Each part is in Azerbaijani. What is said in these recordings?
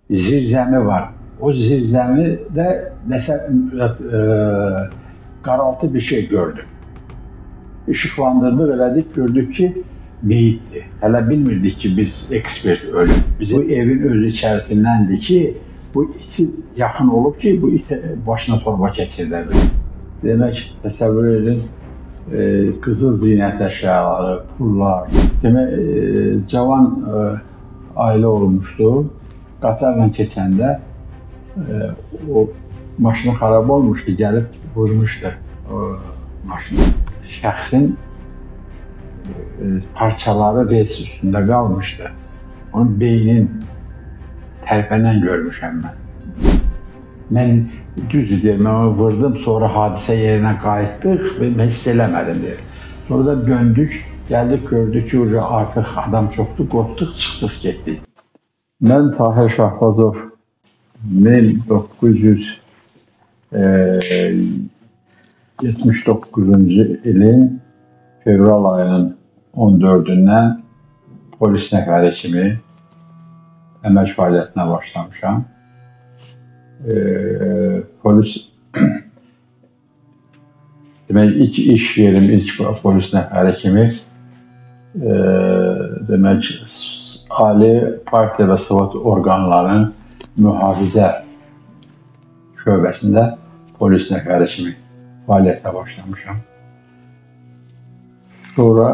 zirzəmi var. O zirzəmidə nəsə qaraltı bir şey gördüm. İşıqlandırdıq, elədik, gördük ki, meyitdir. Hələ bilmirdik ki, biz ekspert ölüb. Bu evin özü içərisindəndir ki, bu iti yaxın olub ki, bu iti başına torba keçirdə bilir. Demək, təsəvvür edin, qızıl zinət əşyaları, pullar. Demək, cavan ailə olmuşdu. Qatarla keçəndə o maşını xarab olmuşdu, gəlib vurmuşdu o maşını. Şəxsin parçaları rels üstündə qalmışdı. Onun beynin tərpənən görmüşəm mən. Mən düzdür deyir, mən onu vurdum, sonra hadisə yerinə qayıtdıq və mən hiss eləmədim deyir. Sonra da döndük, gəldik, gördük ki, artıq adam çoxdur, qorxduq, çıxdıq, getdik. Mən Tahir Şahbazov 1979-cu ilin fevral ayının 14-dən polis nəfəri kimi əmək fəaliyyətinə başlamışam. Polis, demək, ilk iş yerim, ilk polis nəfəri kimi demək, ali partiya və SWAT orqanlarının mühafizə şöbəsində polis nəfəri kimi fəaliyyətə başlamışam. Sonra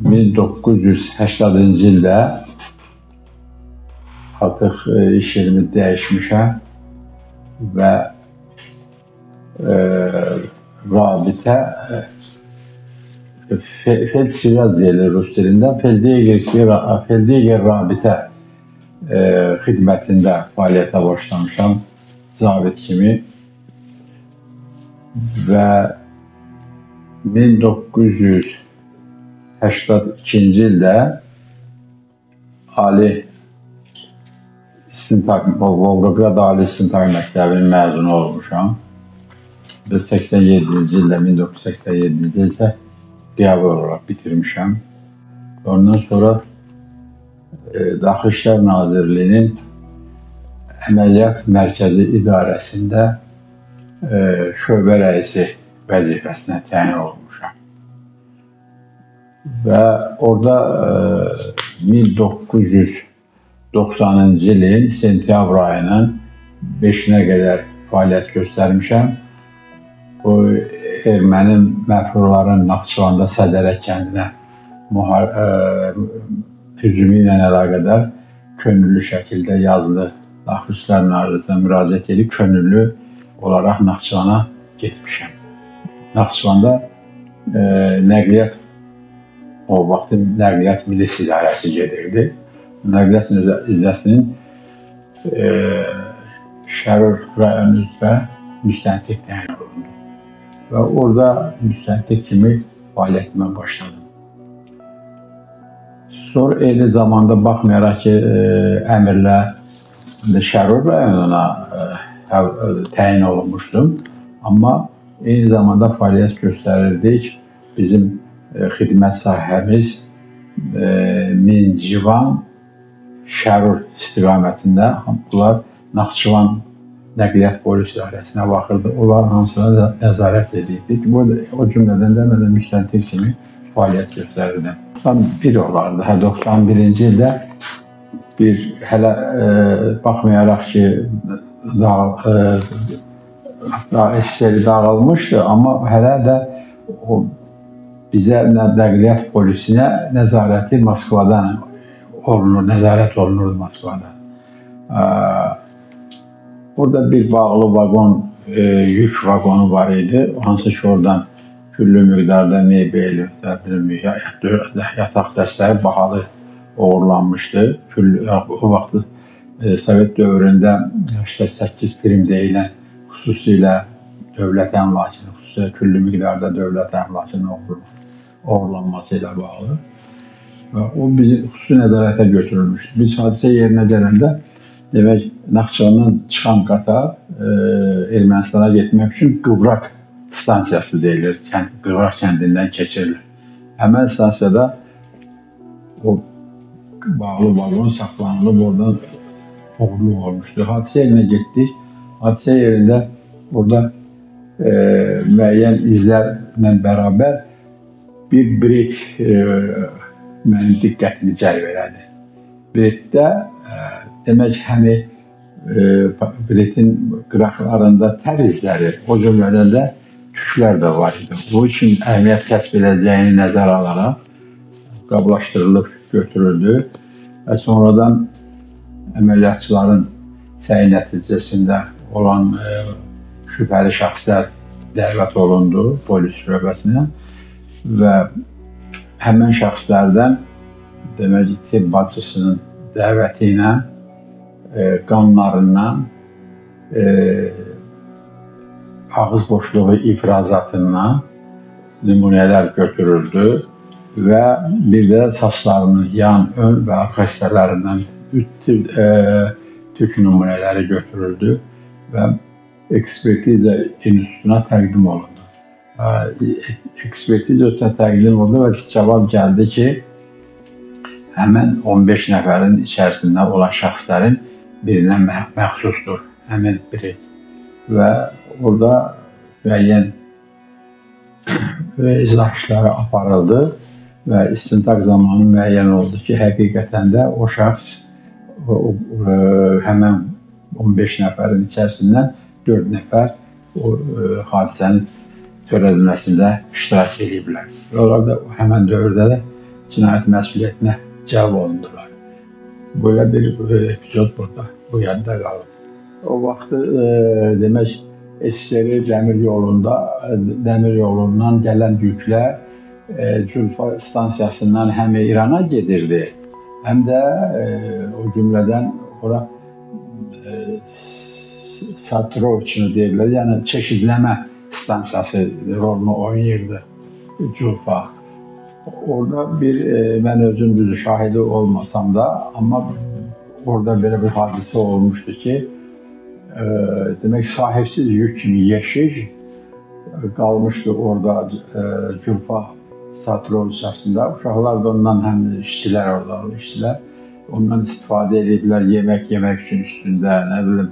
1980-cı ildə artıq iş yerimi dəyişmişəm və rabitə Feldsivaz deyilir rus dilində, Feldyeger rabitə xidmətində fəaliyyətə başlamışam zabit kimi və 1982-ci ildə Volqograd Ali İstintaq Məktəbinin məzunu olmuşam. 1987-ci ildə, 1987-ci ildə isə qəbul olaraq bitirmişəm. Ondan sonra Daxili İşlər Nazirliyinin Əməliyyat Mərkəzi İdarəsində şöbə rəisi vəzifəsinə təyin olmuşam. Və orada 1990-cı ilin sentyabr ayının 5-nə qədər fəaliyyət göstərmişəm. O erməni məfhurların Naxçıvanda Sədərək kəndinə hücumu ilə əlaqədar könüllü şəkildə yazılı Daxili İşlər Nazirliyinə müraciət edib könüllü olaraq Naxçıvana getmişəm. Naxçıvanda nəqliyyat, o vaxtı Nəqliyyat Milis İdarəsi gedirdi. Nəqliyyat İdarəsinin Şərur rayon üzrə müstəntiq təyin olundu. Və orada müstəntiq kimi fəaliyyətimə başladım. Sonra eyni zamanda baxmayaraq ki, əmrlə Şərur rayonuna təyin olunmuşdum. Amma eyni zamanda fəaliyyət göstərirdik. Bizim xidmət sahəmiz Mincivan, Şərur istiqamətində. Bunlar Naxçıvan Nəqliyyat Polis İdarəsinə baxırdı. Onların hamısına nəzarət edirdik. O cümlədən də mən müstəntiq kimi fəaliyyət göstərirdim. 91 olardı. 91-ci ildə hələ baxmayaraq ki, SSR dağılmışdı, amma hələ də bizə nəqliyyat polisinə nəzarəti Moskvadan olunur, nəzarət olunurdu Moskvadan. Orada bir bağlı vaqon, yük vaqonu var idi. Hansı ki, oradan küllü miqdarda mebel, yataq dəstəyi bahalı uğurlanmışdı. O vaxt Sovet dövründə 8 prim deyilən xüsusilə dövlət əmlakının, xüsusilə küllü miqdarda dövlət əmlakının uğurlanması ilə bağlı. O bizi xüsusi nəzarətə götürülmüşdü. Biz hadisə yerinə gələndə, demək, Naxçıvandan çıxan qatar Ermənistana getmək üçün Qıvraq stansiyası deyilir, Qıvraq kəndindən keçirilir. Həmən stansiyada o bağlı vaqon saxlanılıb, oradan oğurluq olmuşdur. Hadisə yerinə getdik. Hadisə yerində burada müəyyən izlərlə bərabər bir bilet mənim diqqətimi cəlb elədi. Biletdə demək həmi biletin qıraqlarında tər izləri, o cümlədən də tüklər də var idi. Bu üçün əhəmiyyət kəsb edəcəyini nəzərə alaraq qablaşdırılıb götürüldü və sonradan əməliyyatçıların səy nəticəsində olan şübhəli şəxslər dəvət olundu polis şöbəsinə və həmin şəxslərdən demək tibb bacısının dəvəti ilə qanlarından, ağız boşluğu ifrazatından nümunələr götürüldü və bir də saçlarının yan, ön və arxa hissələrindən tük nümunələri götürüldü və ekspertiza institutuna təqdim olundu. Ekspertiza institutuna təqdim olundu və cavab gəldi ki, həmən 15 nəfərin içərisində olan şəxslərin birinə məxsusdur həmin bilet. Və orada müəyyən izah işləri aparıldı və istintaq zamanı müəyyən oldu ki, həqiqətən də o şəxs həmən 15 nəfərin içərisindən 4 nəfər o hadisənin törədilməsində iştirak ediblər. Onlar da həmən dövrdə də cinayət məsuliyyətinə cəlb olundular. Böyle bir epizod burada, bu yadda qalıb. O vaxtı demək, SSR dəmir yolundan gələn yüklər Culfa stansiyasından həm İrana gedirdi, həm də o cümlədən ora Satroviçini deyirlər, yəni çeşidləmə stansiyası rolunu oynayırdı Culfa. Orada mən özüm düzü şahidi olmasam da, amma orada belə bir hadisə olmuşdu ki, demək sahibsiz yük kimi yeşik qalmışdı orada Culfa Satrol içərisində. Uşaqlar da ondan həm işçilər orada, işçilər ondan istifadə ediblər yemək üçün üstündə, nə bilim,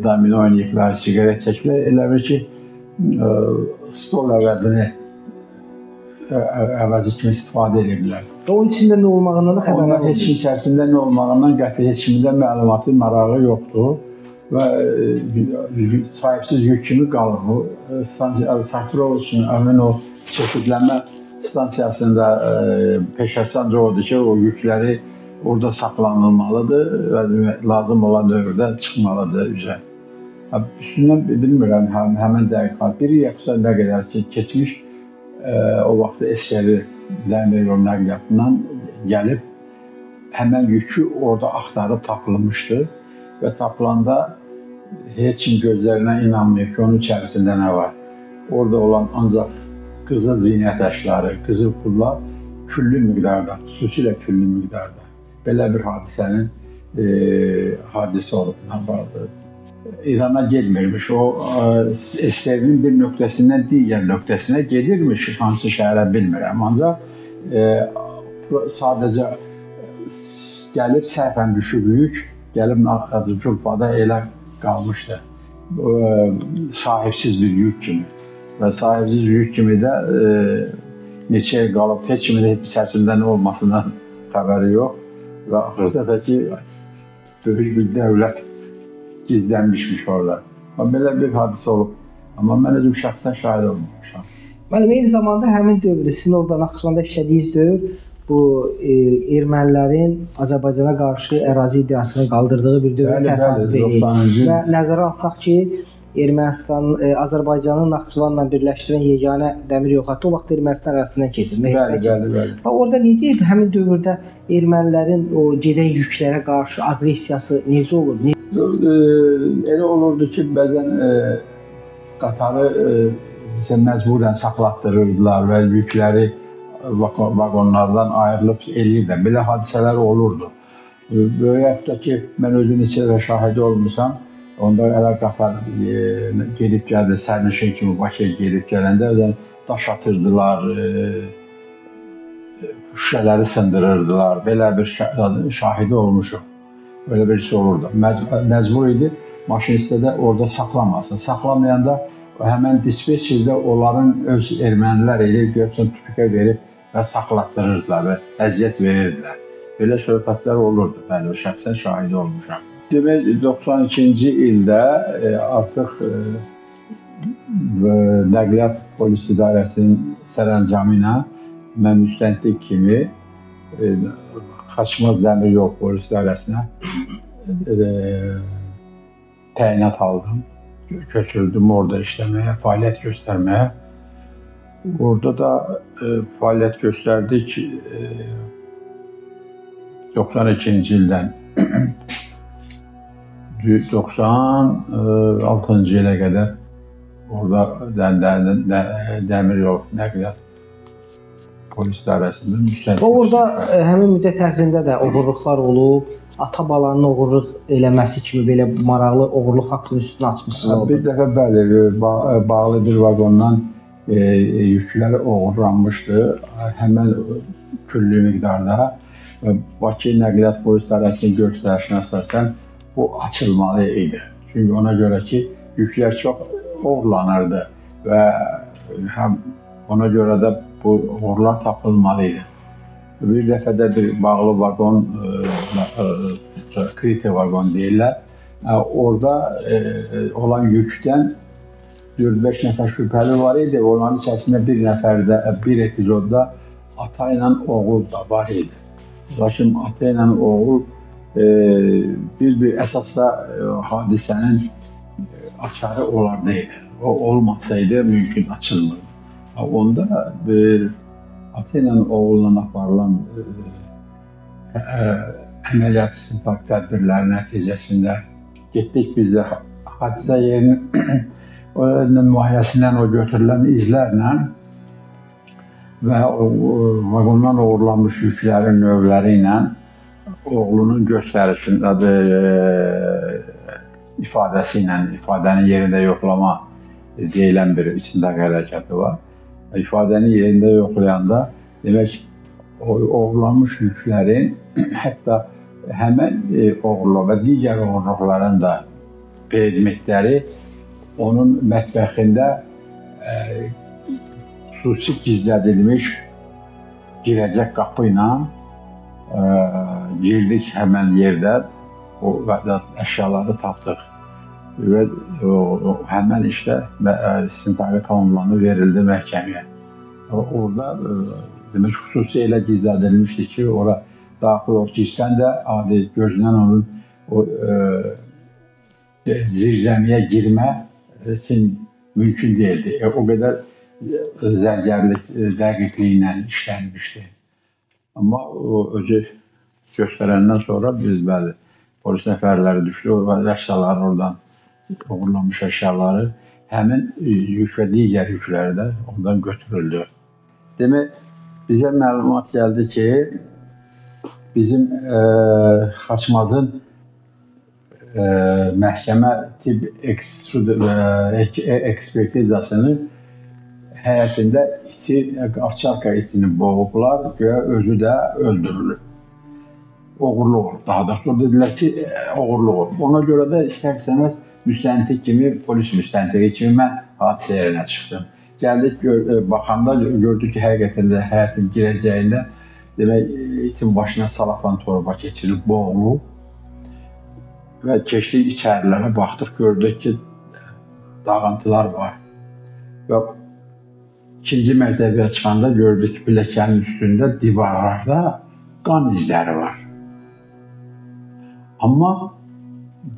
domino oynayıblar, sigaret çəkiblər. Elə bir ki, stol əvəzi kimi istifadə ediblər. Onun içində nə olmağından da xəbər olmadı? Heç içərisində nə olmağından qəti heç kimdə məlumatı, marağı yoxdur və sahibsiz yük kimi qalır. Bu, Satrol üçün həmin o çeşidlənmə stansiyasında peşəsi ancaq odur ki, o yükləri orada saxlanılmalıdır və lazım olan dövrdə çıxmalıdır üzə. Üstündən bilmirəm, həmən dəqiqat biri yoxsa nə qədər ki, keçmiş o vaxtı SSR dəmir yolu nəqliyyatından gəlib həmən yükü orada axtarıb tapılmışdı və tapılanda heç kim gözlərinə inanmıyor ki, onun içərisində nə var. Orada olan ancaq qızıl zinət əşyaları, qızıl pullar küllü miqdarda, xüsusilə küllü miqdarda. Belə bir hadisənin hadisə olub vardı. İrana getmirmiş, o SSR-nin bir nöqtəsindən digər nöqtəsinə gedirmiş, hansı şəhərə bilmirəm. Ancaq sadəcə gəlib səhvən düşüb yük, gəlib Culfada elə qalmışdı. Sahibsiz bir yük kimi. Və sahibsiz yük kimi də neçə il qalıb, heç kimin heç içərisində nə olmasından xəbəri yox. Və axırda da ki, böyük bir dövlət gizlənmişmiş orada. Belə bir hadisə olub. Amma mən özüm şəxsən şahid olmamışam. Müəllim, eyni zamanda həmin dövrdə sizin orada Naxçıvanda işlədiyiniz dövr bu ermənilərin Azərbaycana qarşı ərazi iddiasını qaldırdığı bir dövr təsadüf edir. Və nəzərə alsaq ki, Ermənistan, Azərbaycanın Naxçıvanla birləşdirən yeganə dəmir yol xətti o vaxt Ermənistan arasından keçir. Bəli. Orada necə idi həmin dövrdə ermənilərin o gedən yüklərə qarşı aqressiyası necə olur? Elə olurdu ki, bəzən qatarı məcburən saxlatdırırdılar və yükləri vaqonlardan ayrılıb eləyirlər. Belə hadisələr olurdu. Böyük da ki, mən özüm içində şahidi olmuşam. Onda elə qatar gedib gəldi, sərnişin kimi Bakıya gedib gələndə daş atırdılar, şüşələri sındırırdılar. Belə bir şahidi olmuşuq. Böyle bir şey olurdu. Məcbur idi maşinistə də orada saxlamasın. Saxlamayanda həmən dispetçerdə onların öz ermənilər idi, görsən tüpükə verib və saxlatdırırdılar və əziyyət verirdilər. Belə söhbətlər olurdu. Mən şəxsən şahidi olmuşam. Demək, 92-ci ildə artıq Nəqliyyat Polis İdarəsinin sərəncamı ilə mən müstəntiq kimi Xaçmaz Dəmir Yol Polis İdarəsinə təyinat aldım. Köçürdüm orada işləməyə, fəaliyyət göstərməyə. Orada da fəaliyyət göstərdik 92-ci ildən 96-cı ilə qədər orada Dəmir Yol Nəqliyyat Polis İdarəsində müstəntiq. Orada həmin müddət ərzində də oğurluqlar olub, ata-balanın oğurluq eləməsi kimi belə maraqlı oğurluq haqqının üstünü açmışsınız. Bir dəfə bəli, bağlı bir vaqondan yükləri oğurlanmışdı. Həmən küllü miqdarda Bakı Nəqliyyat Polis İdarəsinin göstərişinə əsasən bu açılmalı idi. Çünki ona görə ki, yüklər çox oğurlanırdı və ona görə də bu oğurlar tapılmalı idi. Bir dəfə də bir bağlı vaqon, kriti vaqon deyirlər. Orada olan yükdən 4-5 nəfər şübhəli var idi. Onların içərisində bir nəfərdə, bir epizodda ata ilə oğul da var idi. Lakin ata ilə oğul bir əsasda hadisənin açarı onlarda idi. O olmasaydı mümkün açılmırdı. Onda bir ata ilə oğulla aparılan əməliyyat istintaq tədbirləri nəticəsində getdik biz də hadisə yerinin müayinəsindən o götürülən izlərlə və vaqondan oğurlanmış yüklərin növləri ilə oğlunun göstərişində ifadəsi ilə, ifadənin yerində yoxlama deyilən bir istintaq hərəkəti var. İfadəni yerində yoxlayanda, demək, oğurlanmış yüklərin, hətta həmən oğurluq və digər oğurluqların da predmetləri onun mətbəxində xüsusi gizlədilmiş girəcək qapı ilə girdik həmən yerdə və əşyaları tapdıq. Və həmən işdə istintaqı tamamlanıb verildi məhkəməyə. Orada demək, xüsusi elə gizlədilmişdi ki, ora daxil ol girsən də adi gözündən onun zirzəmiyə girməsi mümkün deyildi. O qədər zərgərlik, dəqiqliyi ilə işlənmişdi. Amma o özü göstərəndən sonra biz bəli, polis nəfərləri düşdü və əşyaları oradan, oğurlanmış əşyaları, həmin yük və digər yükləri də ondan götürüldü. Demək, bizə məlumat gəldi ki, bizim Xaçmazın məhkəmə tibb ekspertizasını həyətində ovçarka itini boğublar və özü də öldürülür. Oğurluq olub. Daha da sonra dedilər ki, oğurluq olub. Ona görə də istər-istəməz müstəntiq kimi, polis müstəntiqi kimi mən hadisə yerinə çıxdım. Gəldik, baxanda gördük ki, həqiqətən də həyətin girəcəyində demək, itin başına salafan torba keçirilib, boğulub və keçdik içərilərə, baxdıq, gördük ki, dağıntılar var. Və ikinci mərtəbəyə çıxanda gördük ki, pilləkənin üstündə, divarlarda qan izləri var. Amma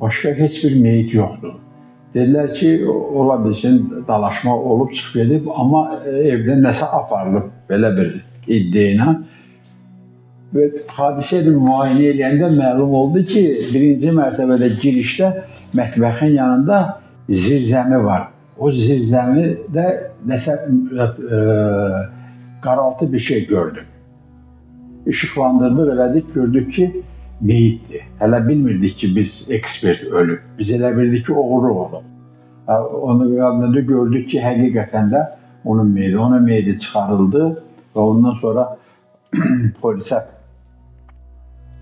başqa heç bir meyit yoxdur. Dedilər ki, ola bilsin, dalaşma olub, çıxıb edib, amma evdən nəsə aparılıb, belə bir iddia ilə. Və hadisəni müayinə edəndə məlum oldu ki, birinci mərtəbədə girişdə mətbəxin yanında zirzəmi var. O zirzəmidə nəsə qaraltı bir şey gördüm. İşıqlandırdıq, elədik, gördük ki, meyitdir. Hələ bilmirdik ki, biz ekspert ölüb. Biz elə bildik ki, oğurluq olub. Onu qabında gördük ki, həqiqətən də onun meyidi çıxarıldı və ondan sonra polisə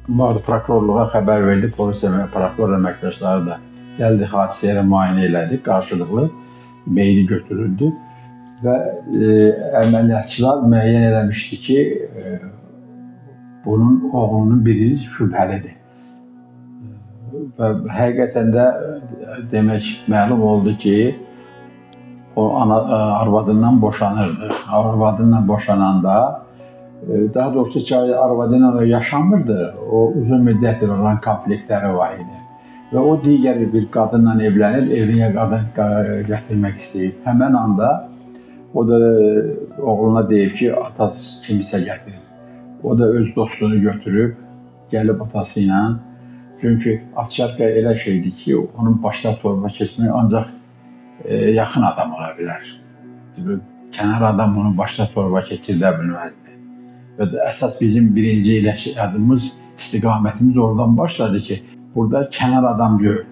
prokurorluğa xəbər verdi, polis prokuror əməkdaşları da gəldi, hadisəyə müayinə elədi, qarşılıqlı meyli götürüldü və əməliyyatçılar müəyyən eləmişdi ki, bunun oğlunun biri şübhəlidir. Və həqiqətən də demək məlum oldu ki, o arvadından boşanırdı. Arvadından boşananda, daha doğrusu arvadıyla yaşamırdı, o uzun müddətdir olan konfliktləri var idi. Və o digər bir qadınla evlənib, evinə qadın gətirmək istəyib. Həmən anda o da oğluna deyib ki, atası kimisə gətirir. O da öz dostunu götürüb, gəlib atası ilə. Çünki Avçarka elə şeydir ki, onun başına torba keçmək ancaq yaxın adam ola bilər. Kənar adam onun başına torba keçirdə bilməzdi. Və əsas bizim birinci ilişkimiz, istiqamətimiz oradan başladı ki, burada kənar adam deyil.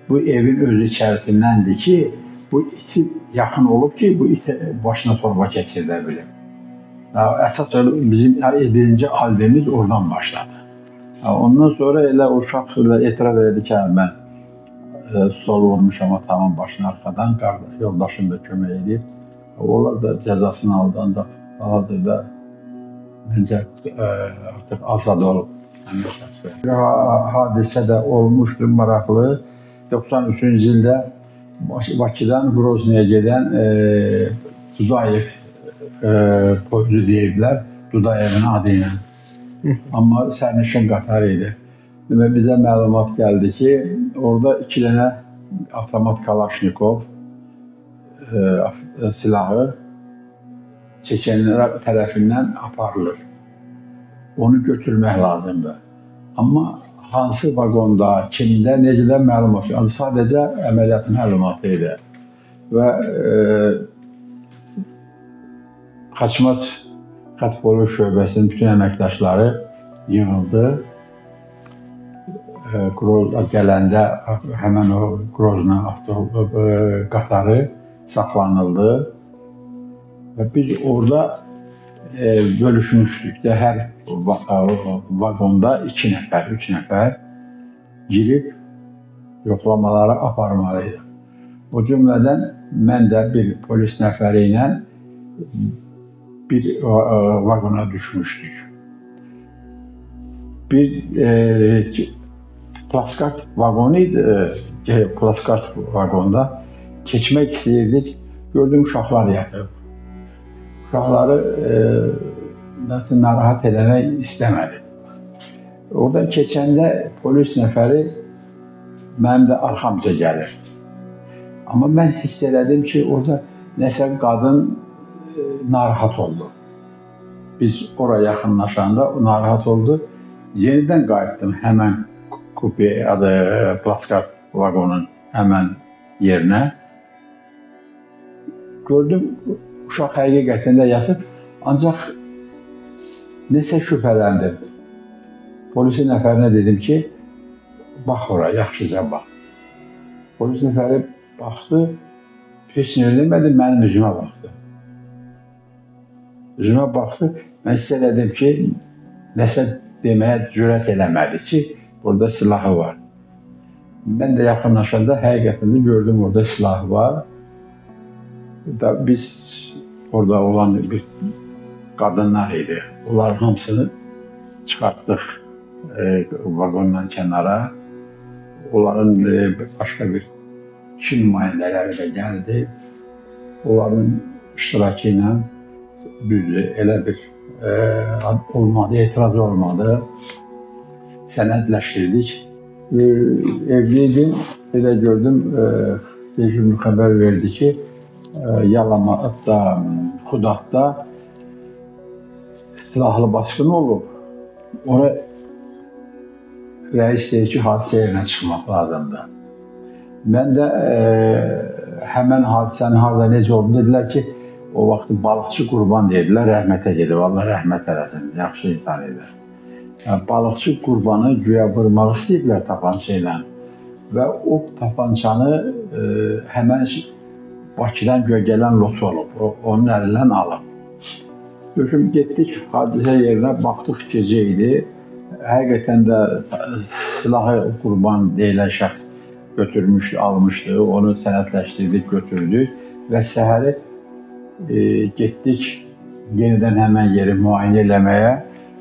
Bu evin özü içərisindəndir ki, bu iti yaxın olub ki, bu iti başına torba keçirdə bilir. Əsas bizim birinci albümümüz oradan başladı. Ondan sonra elə uşaq etiraf edirdi ki, mən sol vurmuşam atamın başına arxadan, yoldaşım da kömək edib. Onlar da cəzasını aldı, ancaq hal-hazırda məncə artıq azad olub. Hadisə də olmuşdur, maraqlı. 93-cü ildə Bakıdan Qroznaya gedən Dudayev poyuzu deyiblər, Dudayevin adı ilə. Amma sərnişin qatarı idi. Bizə məlumat gəldi ki, orada 2 dənə avtomat Kalaşnikov silahı Çeçenlər tərəfindən aparılır. Onu götürmək lazımdır. Amma hansı vaqonda, kimdə, necə də məlumat yox. Sadəcə əməliyyatın məlumatı idi. Və Xaçmaz Xətt Polis şöbəsinin bütün əməkdaşları yığıldı. Qrozna gələndə həmən o Qrozna qatarı saxlanıldı. Və biz orada bölüşmüşdük də, hər vaqonda 2 nəfər, 3 nəfər girib yoxlamaları aparmalıydı. O cümlədən mən də bir polis nəfəri ilə bir vaqona düşmüşdük. Bir plaskart vaqonu idi, plaskart vaqonda keçmək istəyirdik, gördüm uşaqlar yatıb. Uşaqları narahat eləmək istəmədi. Oradan keçəndə polis nəfəri mənim də arxamca gəlir. Amma mən hiss elədim ki, orada nəsə qadın narahat oldu. Biz oraya yaxınlaşanda o narahat oldu. Yenidən qayıtdım həmən kupe adı plaskart vaqonun həmən yerinə. Gördüm, uşaq həqiqətən də yatıb, ancaq nəsə şübhələndim. Polisin nəfərinə dedim ki, bax ora, yaxşıca bax. Polis nəfəri baxdı, heç nə demədi, mənim üzümə baxdı. Üzümə baxdı, mən hiss elədim ki, nəsə deməyə cürət eləmədi ki, burada silahı var. Mən də yaxınlaşanda həqiqətən də gördüm, orada silahı var. Biz orada olan bir qadınlar idi. Onların hamısını çıxartdıq vaqondan kənara. Onların başqa bir Çin nümayəndələri də gəldi. Onların iştirakı ilə düzdür, elə bir olmadı, etiraz olmadı. Sənədləşdirdik. Evli gün belə gördüm, rejim xəbər verdi ki, Yalamatda, Xudatda silahlı basqın olub. Ona rəis deyir ki, hadisə yerinə çıxmaq lazımdır. Mən də həmən hadisənin harada necə oldu, dedilər ki, o vaxt balıqçı Qurban deyirlər, rəhmətə gedib, Allah rəhmət eləsin, yaxşı insan idi. Balıqçı Qurbanı güya vurmaq istəyiblər tapança ilə və o tapançanı həmən Bakıdan göyə gələn lotu olub, onun əlindən alıb. Görüşüm getdik hadisə yerinə, baxdıq gecə idi. Həqiqətən də silahı Qurban deyilən şəxs götürmüşdü, almışdı. Onu sənədləşdirdik, götürdük və səhəri getdik yenidən həmən yeri müayinə eləməyə.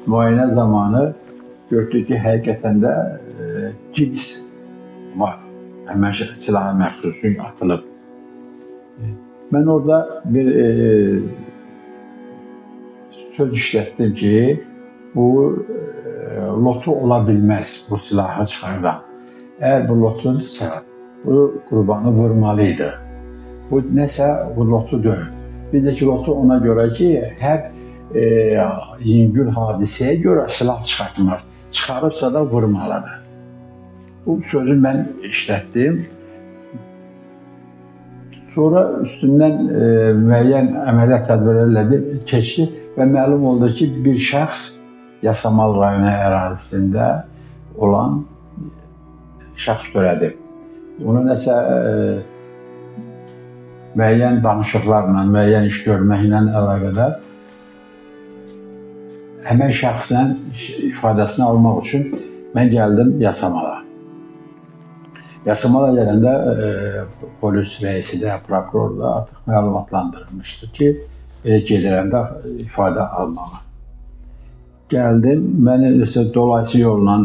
Müayinə zamanı gördük ki, həqiqətən də gids var. Həmən silaha məxsusun atılıb. Mən orada bir söz işlətdim ki, bu lotu ola bilməz bu silahı çıxardan. Əgər bu lotudursa, bu Qurbanı vurmalıydı. Bu nəsə bu lotu deyil. Bir də ki, lotu ona görə ki, hər yüngül hadisəyə görə silah çıxartmaz. Çıxarıbsa da vurmalıdır. Bu sözü mən işlətdim. Sonra üstündən müəyyən əməliyyat tədbirləri keçdi və məlum oldu ki, bir şəxs Yasamal rayonu ərazisində olan şəxs törədib. Onu nəsə müəyyən danışıqlarla, müəyyən iş görməklə əlaqədar həmən şəxslə ifadəsini almaq üçün mən gəldim Yasamala. Yasamala gələndə polis rəisi də, prokuror da artıq məlumatlandırılmışdı ki, belə gedirəndə ifadə almalı. Gəldim, məni dolayısı yolla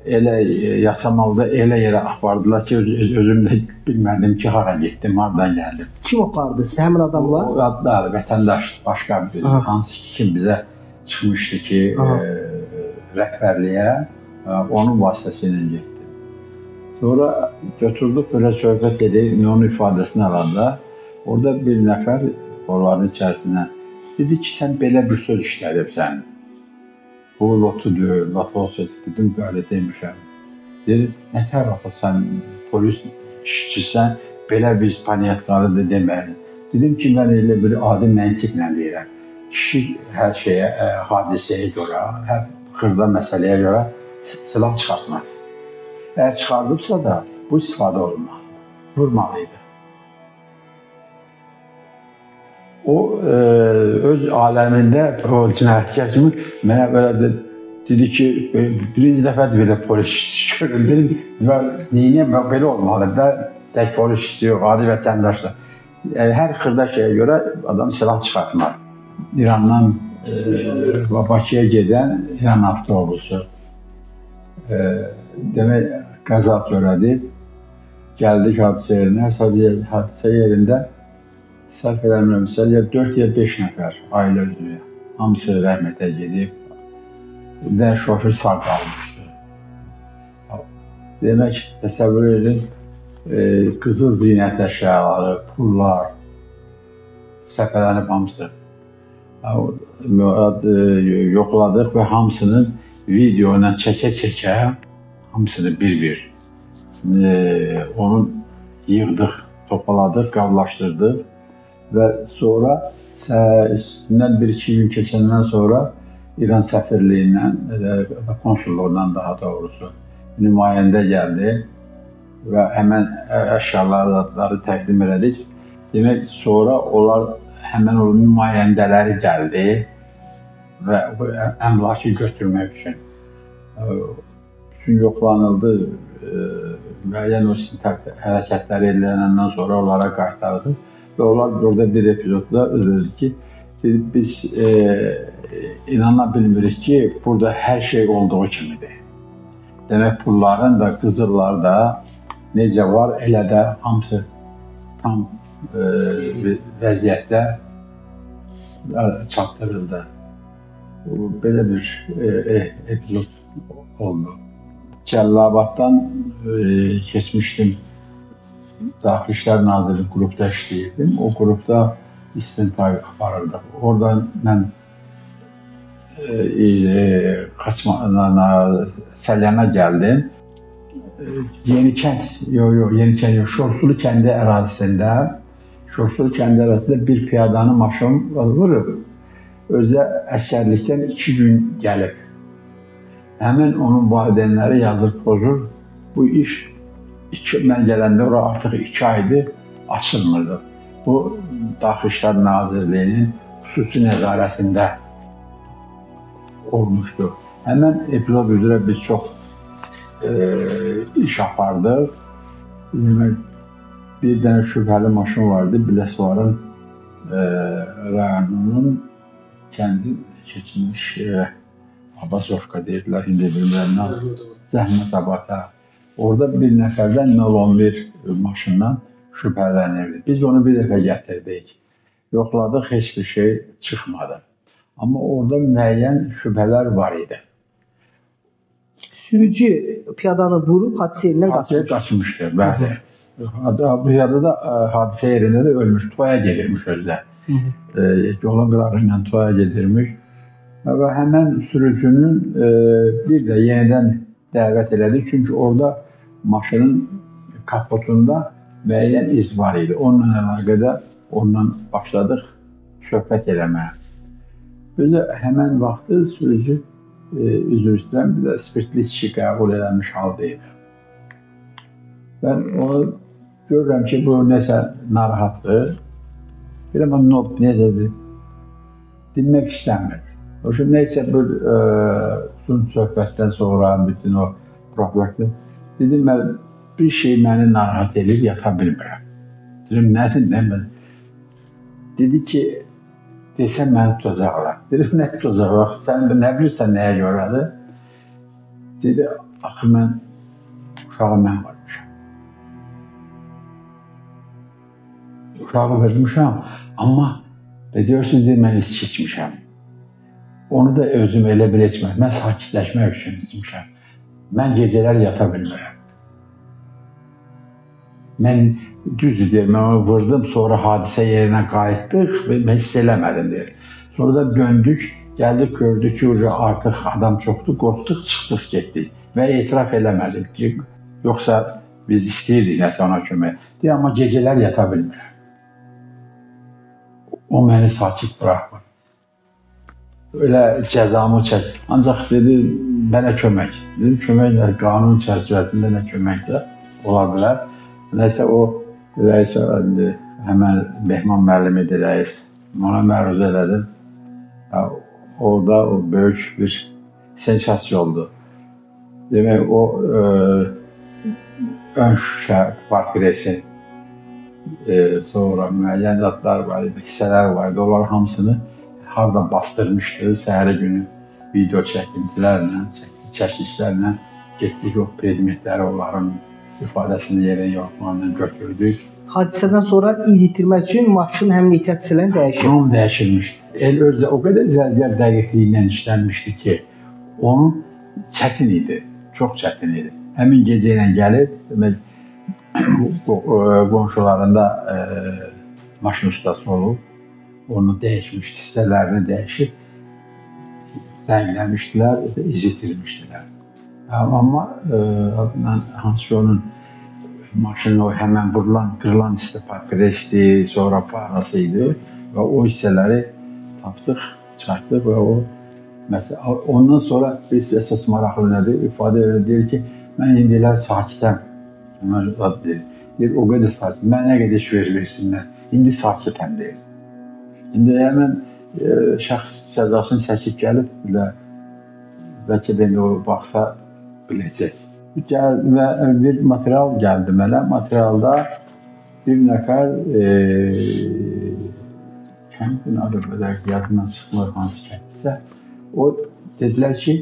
elə Yasamalda elə yerə apardılar ki, özüm də bilmədim ki, hara getdim, haradan gəldim. Kim apardı siz, həmin adamlar? O adlar, vətəndaş, başqa bir, hansı kim bizə çıxmışdı ki, rəhbərliyə, onun vasitəsilə getdim. Sonra götürdük, belə söhbət edib, onun ifadəsini alanda, orada bir nəfər onların içərisinə dedi ki, sən belə bir söz işlədibsən. Bu lotu deyil, lotu söz dedim, böyle demişəm. Dedi, nə tərəfə sən polis işçisən, belə bir paniyatları da deməli. Dedim ki, mən elə bir adi məntiqlə deyirəm. Kişi hər şeyə, hadisəyə görə, hər xırda məsələyə görə silah çıxartmaz. Əgər çıxardıbsa da bu istifadə olmalıdır, vurmalıydı. O öz aləmində o cinayətkar kimi mənə belə dedi ki, birinci dəfədir belə polis işçisi görüldü. Niyə belə olmalıdır da, tək polis işçisi yox, adi vətəndaşlar. Hər xırda şeyə görə adam silah çıxartmaz. İrandan Bakıya gedən İran avtobusu demək qəza törədib, gəldik hadisə yerinə. Hadisə yerində səhv eləmirəmsə, ya 4 ya 5 nəfər ailə üzvü, hamısı rəhmətə gedib. Bir də şoför sağ qalmışdı. Demək, təsəvvür edin, qızıl zinət əşyaları, pullar səpələnib hamısı. Yoxladıq və hamısının video ilə çəkə-çəkə, hamısını bir-bir onu yığdıq, topaladıq, qablaşdırdıq və sonra üstündən 1-2 gün keçəndən sonra İran səfirliyindən, konsulluğundan daha doğrusu nümayəndə gəldi və həmən əşyaları təqdim elədik. Demək, sonra onlar həmən o nümayəndələri gəldi və əmlakı götürmək üçün. Bütün yoxlanıldı, müəyyən o hərəkətləri edilənəndən sonra onlara qaytardı və onlar burada bir epizodda özlədi ki, biz inana bilmirik ki, burada hər şey olduğu kimidir. Demək, pulların da, qızıllar da necə var, elə də hamısı tam vəziyyətdə çatdırıldı. Belə bir epizod oldu. Cəllabaddan keçmişdim, Daxili İşlər Nazirliyi qrupda işləyirdim. O qrupda istintaq aparırdıq. Oradan mən Səlyana gəldim. Yenikənd, Şorsulu kəndi ərazisində bir piyadanı maşın vurub. Özə əsgərlikdən 2 gün gəlib. Həmin onun valideynləri yazır, pozur. Bu iş, mən gələndə ora artıq 2 aydır açılmırdı. Bu, Daxili İşlər Nazirliyinin xüsusi nəzarətində olmuşdu. Həmən epizod üzrə biz çox iş apardıq. Bir dənə şübhəli maşın vardı, Biləsuvarın rayonunun kəndi keçmiş Abbasovka deyirlər, indi bilmirəm, Zəhmətabada. Orada bir nəfərdən 011 maşından şübhələnirdi. Biz onu bir dəfə gətirdik. Yoxladıq, heç bir şey çıxmadı. Amma orada müəyyən şübhələr var idi. Sürücü piyadanı vurub hadisə yerindən qaçmışdı. Bəli. Piyada da hadisə yerində də ölmüş, Tuvaya gedirmiş özdə. Yolun qırağı ilə Tuvaya gedirmiş. Və həmən sürücünün bir də yenidən dəvət elədi. Çünki orada maşının kapotunda müəyyən iz var idi. Onunla əlaqədə ondan başladıq söhbət eləməyə. Biz də həmən vaxtı sürücü üzr istəyirəm, bir də spirtli içki qəbul eləmiş halda idi. Mən onu görürəm ki, bu nəsə narahatdır. Deyirəm, nə dedi? Dinmək istəmir. O üçün neysə bir uzun söhbətdən sonra bütün o profilaktik dedim, mən bir şey məni narahat edir, yata bilmirəm. Dedim, nədir, nə mən? Dedi ki, desəm məni tutacaqlar. Dedim, nə tutacaqlar? Sən nə bilirsən nəyə görədir? Dedi, axı mən uşağı mən varmışam. Uşağı vermişəm, amma deyirsiniz, mən içki içmişəm. Onu da özüm elə bil içmək. Mən sakitləşmək üçün içmişəm. Mən gecələr yata bilmirəm. Mən düzdür deyir, mən onu vurdum, sonra hadisə yerinə qayıtdıq və mən hiss eləmədim deyir. Sonra da döndük, gəldik, gördük ki, artıq adam çoxdur, qorxduq, çıxdıq, getdik və etiraf eləmədik ki, yoxsa biz istəyirdik nəsə ona kömək. Deyir, amma gecələr yata bilmirəm. O məni sakit bıraxmır. Öyle cəzamı çək. Ancaq dedi, mənə kömək. Dedim, kömək qanun çərçivəsində nə köməksə ola bilər. Nəysə o rəis həmən Behman müəllim idi rəis. Ona məruz elədim. Orada o böyük bir sensasiya oldu. Demək o ön şüşə parkresi sonra müəyyən zadlar var idi, hissələr var idi. Onların hamısını harada bastırmışdı, səhəri günü video çəkintilərlə, çəkilişlərlə getdik o predmetləri onların ifadəsini yerə yoxlamaqla götürdük. Hadisədən sonra iz itirmək üçün maşın əmniyyət hissələri dəyişilmişdi. Tamam dəyişilmişdi. El özü o qədər zərgər dəqiqliyi ilə işlənmişdi ki, onun çətin idi, çox çətin idi. Həmin gecə ilə gəlib, qonşularında maşın ustası olub, onu dəyişmiş, hissələrini dəyişib, rəngləmişdilər, iz itirmişdilər. Amma hansı ki onun maşının o həmən vurulan, qırılan hissə parkresti, sonra parası idi və o hissələri tapdıq, çıxartdıq və o məsələ, ondan sonra biz əsas maraqlı nədir? İfadə deyir ki, mən indilər sakitəm. Onlar deyir, o qədər sakit, mənə qədər iş versinlər, indi sakitəm deyir. İndi həmən şəxs cəzasını çəkib gəlib, bəlkə də o baxsa biləcək. Və bir material gəldi mənə, materialda bir nəfər kəndin adı belə yadından çıxmır hansı kəndisə, o dedilər ki,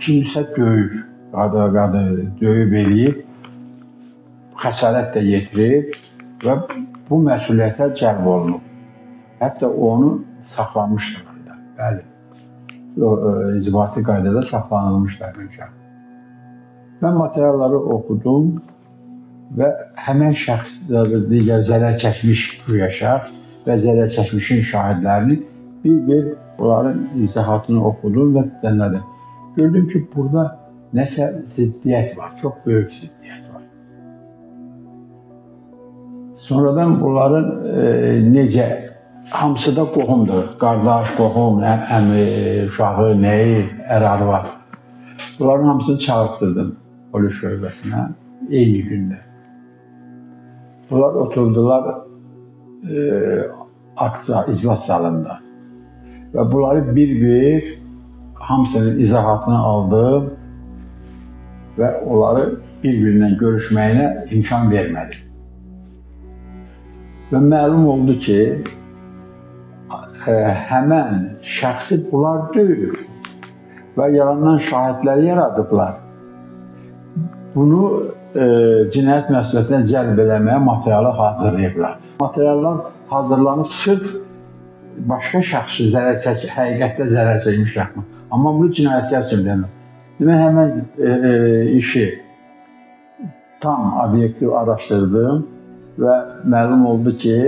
kimsə döyüb, qadı döyüb eləyib, xəsarət də yetirib və bu məsuliyyətə cəlb olunub. Hətta onu saxlanmışlar da, bəli. İnzibati qaydada saxlanılmışlar mümkün. Mən materialları oxudum və həmən şəxs, digər zərər çəkmiş güya şəxs və zərər çəkmişin şahidlərini bir onların izahatını oxudum və dinlədim. Gördüm ki, burada nəsə ziddiyyət var, çox böyük ziddiyyət var. Sonradan bunların necə, hamısı da qohumdur, qardaş, qohum, əmi, uşağı, nəyi, ər-arvad. Bunların hamısını çağırtdırdım polis şöbəsinə eyni gündə. Bunlar oturdular, aksiya, iclas salında. Və bunları bir-bir hamısının izahatını aldım və onları bir-birindən görüşməyinə imkan vermədim. Və məlum oldu ki, həmən şəxsi bunlar deyil və yalandan şahidləri yaradıblar. Bunu cinayət məsuliyyətinə cəlb eləməyə materialı hazırlayıblar. Materiallar hazırlanıb sırf başqa şəxsi həqiqətdə zərər çəkmiş şəxs. Amma bunu cinayətkar kimi demək. Demək, həmən işi tam obyektiv araşdırdım və məlum oldu ki,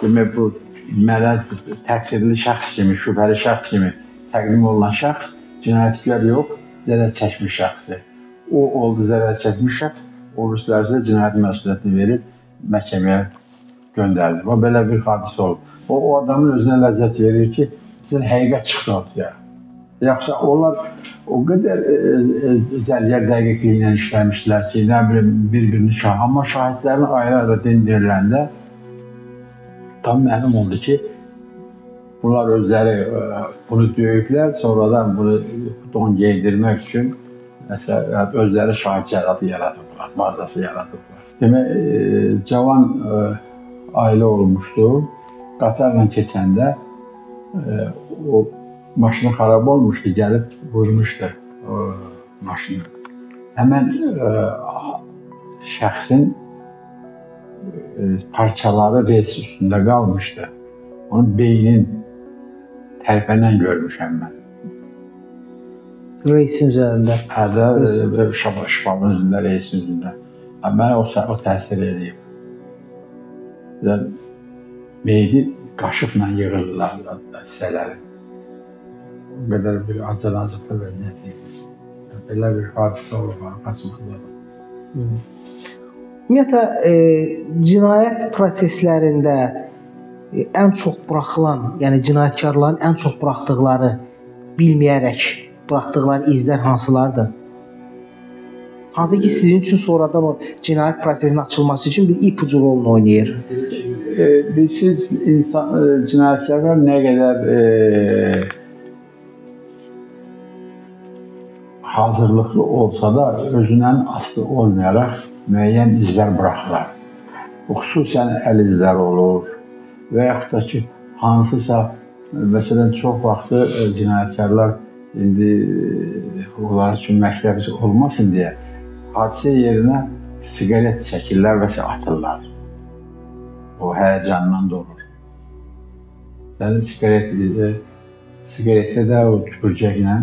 demək, bu mənə təqsirli şəxs kimi, şübhəli şəxs kimi təqdim olunan şəxs cinayətkar yox, zərər çəkmiş şəxsdir. O oldu zərər çəkmiş şəxs, o ruslarca cinayət məsuliyyətini verib məhkəməyə göndərdi. Və belə bir hadisə oldu. O adamın özünə ləzzət verir ki, bizə həqiqət çıxdı ortaya. Yaxşı, onlar o qədər zərgər dəqiqliyi ilə işləmişlər ki, nə bilim, bir-birini amma şahidlərin ayrı-ayrı dindiriləndə tam məlum oldu ki, bunlar özləri bunu döyüblər, sonradan bunu don geydirmək üçün özləri şahid cəladı yaradıblar, bazası yaradıblar. Demək, cavan ailə olmuşdu. Qatarla keçəndə o maşını xarab olmuşdu, gəlib vurmuşdu maşını. Həmən şəxsin parçaları reys üstündə qalmışdı. Onun beynin tərpənən görmüşəm mən. Reysin üzərində? Hədə, şifanın üzərində, reysin üzərində. Mənə o təsir edib. Meydi qaşıqla yığırdılar hissələri. O qədər bir acı-acıqlı vəziyyət idi. Belə bir hadisə olub, qaçmaqlar. Ümumiyyətlə, cinayət proseslərində ən çox buraxılan, yəni cinayətkarların ən çox buraxdıqları, bilməyərək buraxdıqları izlər hansılardır? Hansı ki, sizin üçün sonradan o cinayət prosesinin açılması üçün bir ipucu rolunu oynayır? Siz cinayətkarlar nə qədər hazırlıqlı olsa da özündən asılı olmayaraq müəyyən izlər buraxırlar. Xüsusən əl izləri olur və yaxud da ki, hansısa, məsələn, çox vaxtı cinayətkarlar indi onlar üçün məktəb olmasın deyə hadisə yerinə siqaret çəkirlər və atırlar. O həyəcandan da olur. Yəni, siqaretdə də o tüpürcəklə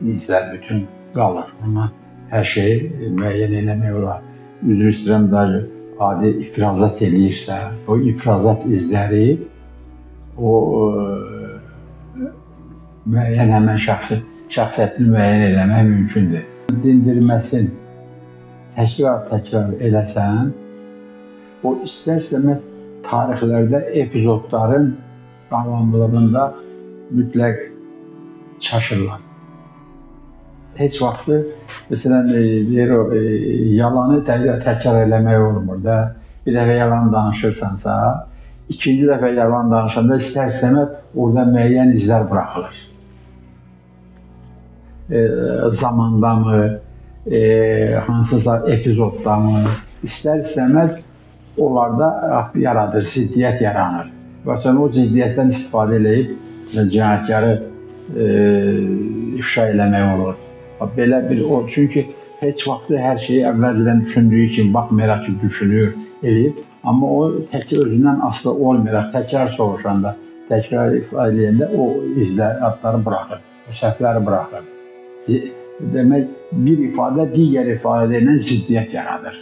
izlər bütün qalır. Ondan hər şeyi müəyyən eləmək olar. Üzr istəyirəm, adi ifrazat eləyirsə, o ifrazat izləri o müəyyən həmən şəxsiyyətini müəyyən eləmək mümkündür. Dindirməsin, təkrar eləsən, o istər-istəməz tarixlərdə epizodların davamlılığında mütləq çaşırlar. Heç vaxtı, məsələn, yalanı təkrar eləmək olmur da. Bir dəfə yalan danışırsansa, ikinci dəfə yalan danışanda istər-istəməz orada müəyyən izlər buraxılır. Zamanda mı, hansısa epizodda mı, istər-istəməz onlarda yaradır, ziddiyyət yaranır. Və sonra o ziddiyyətdən istifadə edib cinayətkarı ifşa eləmək olur. Belə bir, çünki heç vaxtı hər şeyi əvvəlcədən düşündüyü üçün baxmayaraq ki, düşünür, eləyir. Amma o təkrar özündən asılı olmayaraq, təkrar soruşanda, təkrar ifadə edəndə o izlər, adları buraxır, o səhvləri buraxır. Demək, bir ifadə digər ifadə ilə ziddiyyət yaradır.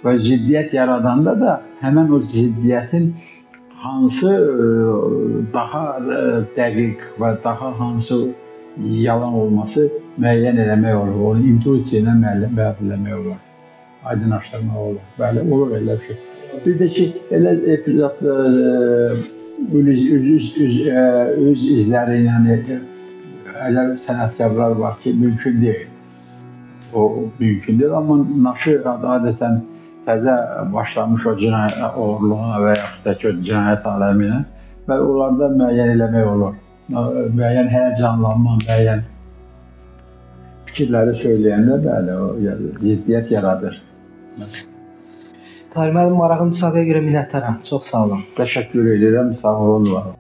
Və ziddiyyət yaradanda da həmən o ziddiyyətin hansı daha dəqiq və daha hansı yalan olması müəyyən eləmək olur. Onu intuisiya ilə bəyan eləmək olur. Aydınlaşdırmaq olur. Bəli, olur elə bir şey. Bir də ki, elə epizodda öz izləri, yəni elə sənətkarlar var ki, mümkün deyil. O mümkün deyil, amma naşı adətən təzə başlamış o cinayət oğurluğuna və yaxud da ki, o cinayət aləminə, bəli, onlarda müəyyən eləmək olur. Müəyyən həyəcanlanma, müəyyən fikirləri söyləyəndə, bəli, o ziddiyyət yaradır. Tahir müəllim, maraqlı müsahibəyə görə minnətdaram. Çox sağ olun. Təşəkkür edirəm, sağ olun.